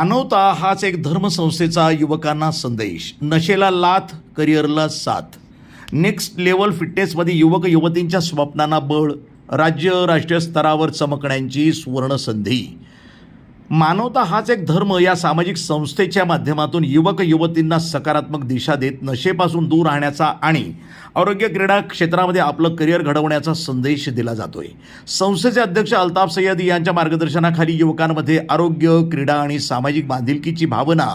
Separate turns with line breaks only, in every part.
मानवता हाच एक धर्मसंस्थेचा युवकांना संदेश. नशेला लाथ, करिअरला साथ. नेक्स्ट लेवल फिटनेसमध्ये युवक युवतींच्या स्वप्नांना बळ. राज्य राष्ट्रीय स्तरावर चमकण्याची सुवर्ण संधी. मानवता हाच एक धर्म या सामाजिक संस्थेच्या माध्यमातून युवक युवतींना सकारात्मक दिशा देत नशेपासून दूर राहण्याचा आणि आरोग्य क्रीडा क्षेत्रामध्ये आपलं करिअर घडवण्याचा संदेश दिला जातोय. संस्थेचे अध्यक्ष अल्ताफ सय्यद यांच्या मार्गदर्शनाखाली युवकांमध्ये आरोग्य, क्रीडा आणि सामाजिक बांधिलकीची भावना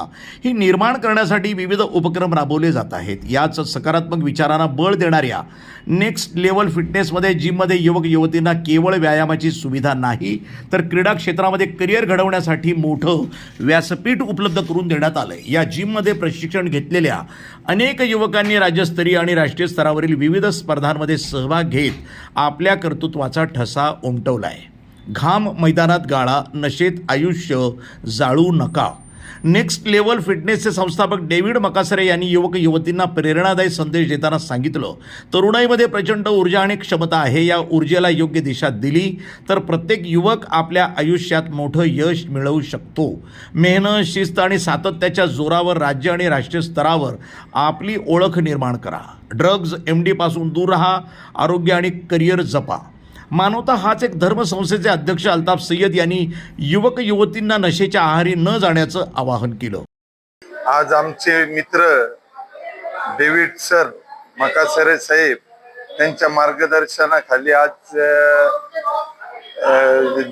ही निर्माण करण्यासाठी विविध उपक्रम राबवले जात आहेत. याच सकारात्मक विचारांना बळ देणाऱ्या नेक्स्ट लेवल फिटनेसमध्ये जिममध्ये युवक युवतींना केवळ व्यायामाची सुविधा नाही तर क्रीडा क्षेत्रामध्ये करिअर घडवण्यासाठी मोठं व्यासपीठ उपलब्ध करून देण्यात आलं आहे. या जिममध्ये प्रशिक्षण घेतलेल्या अनेक युवकांनी राज्यस्तरीय आणि राष्ट्रीय स्तरावरील विविध स्पर्धांमध्ये सहभाग घेत आपल्या कर्तृत्वाचा ठसा उमटवला आहे. घाम मैदानात गाळा, नशेत आयुष्य जाळू नका. नेक्स्ट लेवल फिटनेसचे संस्थापक डेव्हिड मकासरे यांनी युवक युवतींना प्रेरणादायी संदेश देताना सांगितलं, तरुणाईमध्ये प्रचंड ऊर्जा आणि क्षमता आहे. या ऊर्जेला योग्य दिशा दिली तर प्रत्येक युवक आपल्या आयुष्यात मोठं यश मिळवू शकतो. मेहनत, शिस्त आणि सातत्याच्या जोरावर राज्य आणि राष्ट्रीय स्तरावर आपली ओळख निर्माण करा. ड्रग्ज, MD पासून दूर राहा. आरोग्य आणि करिअर जपा. मानवता हाच एक धर्मसंस्थेचे अध्यक्ष अल्ताफ सय्यद यांनी युवक युवतींना नशेच्या आहारी न जाण्याचं आवाहन केलं.
आज आमचे मित्र डेव्हिड सर मकासरे साहेब त्यांच्या मार्गदर्शनाखाली आज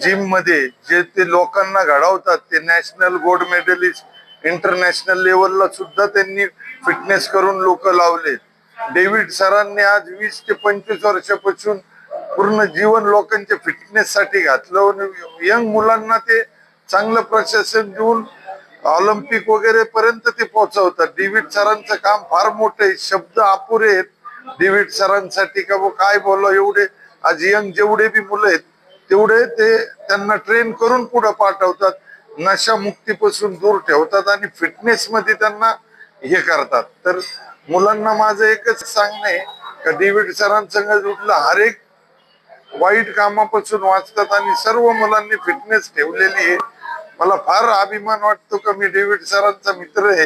जिम मध्ये जे ते लोकांना घडवतात ते नॅशनल गोल्ड मेडलिस्ट, इंटरनॅशनल लेवलला सुद्धा त्यांनी फिटनेस करून लोक लावले. डेव्हिड सरांनी आज 20 ते 25 वर्षापासून पूर्ण जीवन लोकांच्या फिटनेस साठी घातलं. यंग मुलांना ते चांगलं प्रशासन देऊन ऑलिम्पिक वगैरे पर्यंत ते पोहोचवतात. डेव्हिड सरांचं काम फार मोठं आहे. शब्द अपुरे आहेत डेव्हिड सरांसाठी का काय बोला. एवढे आज यंग जेवढे बी मुलं आहेत तेवढे ते त्यांना ट्रेन करून पुढे पाठवतात. नशा मुक्तीपासून दूर ठेवतात आणि फिटनेस मध्ये त्यांना हे करतात. तर मुलांना माझं एकच सांगणं आहे का डेव्हिड सरांसंग जुडलं हर एक वाईट कामापासून वाचतात आणि सर्व मुलांनी फिटनेस ठेवलेली आहे. मला फार अभिमान वाटतो का मी डेव्हिड सरांचा मित्र आहे,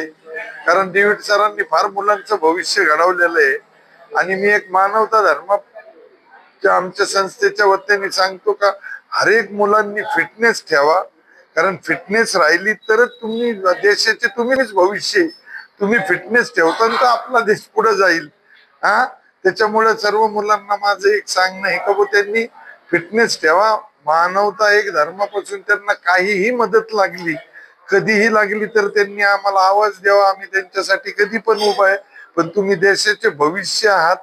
कारण डेव्हिड सरांनी फार मुलांचं भविष्य घडवलेलं आहे. आणि मी एक मानवता धर्माच्या आमच्या संस्थेच्या वतीने सांगतो का हर एक मुलांनी फिटनेस ठेवा, कारण फिटनेस राहिली तरच तुम्ही देशाचे तुम्हीच भविष्य. तुम्ही फिटनेस ठेवताना तर आपला देश पुढे जाईल. त्याच्यामुळे सर्व मुलांना माझं एक सांगणं आहे का त्यांनी फिटनेस ठेवा. मानवता एक धर्मापासून त्यांना काहीही मदत लागली, कधीही लागली तर त्यांनी आम्हाला आवाज द्यावा. आम्ही त्यांच्यासाठी कधी पण उभा आहे. पण तुम्ही देशाचे भविष्य आहात.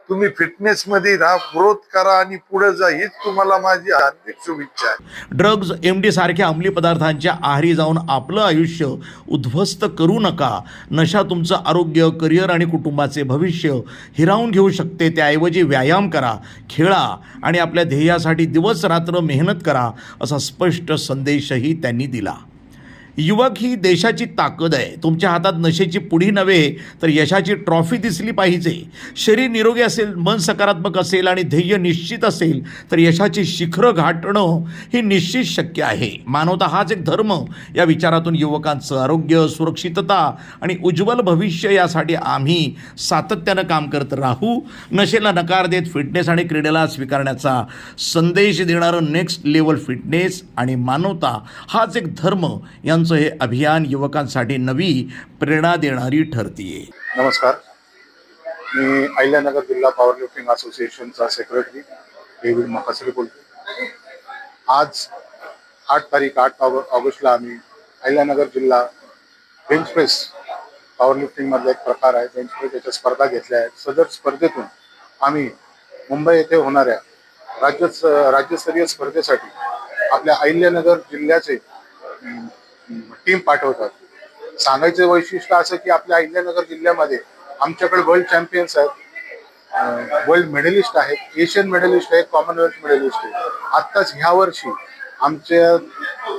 तुम्ही फिटनेस मध्ये राहा, ग्रोथ करा आणि पुढे जा, हीच तुम्हाला माझी हार्दिक शुभेच्छा आहे.
ड्रग्ज, MD सारख्या अंमली पदार्थांच्या आहारी जाऊन आपलं आयुष्य उद्ध्वस्त करू नका. नशा तुमचं आरोग्य, करिअर आणि कुटुंबाचे भविष्य हिरावून घेऊ शकते. त्याऐवजी व्यायाम करा, खेळा आणि आपल्या ध्येयासाठी दिवस रात्र मेहनत करा, असा स्पष्ट संदेशही त्यांनी दिला. युवक ही देशाची ताकद आहे. तुमच्या हातात नशेची पुडी नव्हे तर यशाची ट्रॉफी दिसली पाहिजे. शरीर निरोगी असेल, मन सकारात्मक असेल आणि ध्येय निश्चित असेल तर यशाची शिखरं गाठणं ही निश्चित शक्य आहे. मानवता हाच एक धर्म या विचारातून युवकांचं आरोग्य, सुरक्षितता आणि उज्ज्वल भविष्य यासाठी आम्ही सातत्यानं काम करत राहू. नशेला नकार देत फिटनेस आणि क्रीडेला स्वीकारण्याचा संदेश देणारं नेक्स्ट लेवल फिटनेस आणि मानवता हाच एक धर्म यांचं हे अभियान युवकांसाठी नवी प्रेरणा देणारी ठरतीये.
नमस्कार, मी अहिल्यानगर जिल्हा पॉवर लिफ्टिंग असोसिएशनचा सेक्रेटरी डेव्हिड मकासरे बोलतो. आज 8 ऑगस्टला आम्ही अहिल्यानगर जिल्हा बेंच प्रेस पॉवर लिफ्टिंगमधला एक प्रकार आहे बेंच प्रेस, याच्या स्पर्धा घेतल्या आहेत. सदर स्पर्धेतून आम्ही मुंबई येथे होणाऱ्या राज्यस्तरीय स्पर्धेसाठी आपल्या अहिल्यानगर जिल्ह्याचे टीम पाठवतात. सांगायचं वैशिष्ट्य असं की आपल्या अहिल्यानगर जिल्ह्यामध्ये आमच्याकडे वर्ल्ड चॅम्पियन्स आहेत, वर्ल्ड मेडलिस्ट आहेत, एशियन मेडलिस्ट आहेत, कॉमनवेल्थ मेडलिस्ट आहेत. आत्ताच ह्या वर्षी आमच्या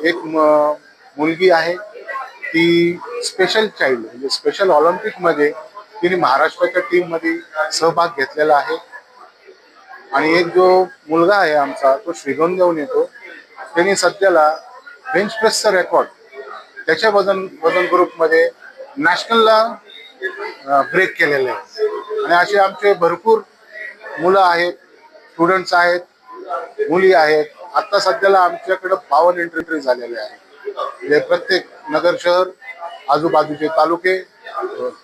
एक मुलगी आहे, ती स्पेशल चाइल्ड म्हणजे स्पेशल ऑलिम्पिकमध्ये तिने महाराष्ट्राच्या टीममध्ये सहभाग घेतलेला आहे. आणि एक जो मुलगा आहे आमचा तो श्रीगोंद्याहून येतो, त्याने सध्याला बेंच प्रेसचा रेकॉर्ड त्याच्या वजन ग्रुपमध्ये नॅशनलला ब्रेक केलेले आहे. आणि असे आमचे भरपूर मुलं आहेत, स्टुडंट्स आहेत, मुली आहेत. आता सध्याला आमच्याकडे 52 एंट्री झालेले आहे. म्हणजे प्रत्येक नगर शहर, आजूबाजूचे तालुके,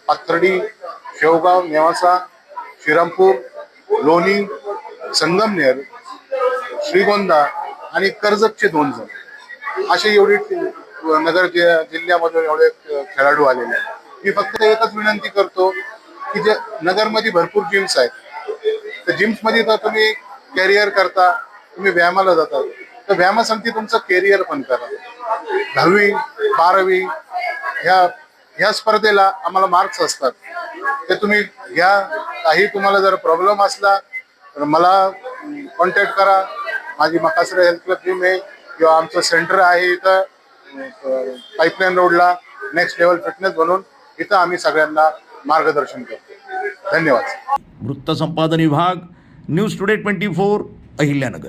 पाथर्डी, शेवगाव, नेवासा, श्रीरामपूर, लोणी, संगमनेर, श्रीगोंदा आणि कर्जतचे 2 जण, असे एवढे नगर जिल्ह्यामधून एवढे खेळाडू आलेले आहेत. मी फक्त एकच विनंती करतो की जे नगरमध्ये भरपूर जिम्स आहेत, तर जिम्समध्ये तर तुम्ही कॅरियर करता, तुम्ही व्यायामाला जाता, तर व्यायामासाठी तुमचं कॅरियर पण करा. 10वी 12वी ह्या स्पर्धेला आम्हाला मार्क्स असतात, ते तुम्ही घ्या. काही तुम्हाला जर प्रॉब्लेम असला तर मला कॉन्टॅक्ट करा. माझी मकासरे हेल्थ क्लब जिम आहे किंवा आमचं सेंटर आहे इथं पाईपलाईन रोडला, नेक्स्ट लेवल फिटनेस म्हणून. इथं आम्ही सगळ्यांना मार्गदर्शन करतो. धन्यवाद.
वृत्तसंपादन विभाग, न्यूज टुडे 24, अहिल्यानगर.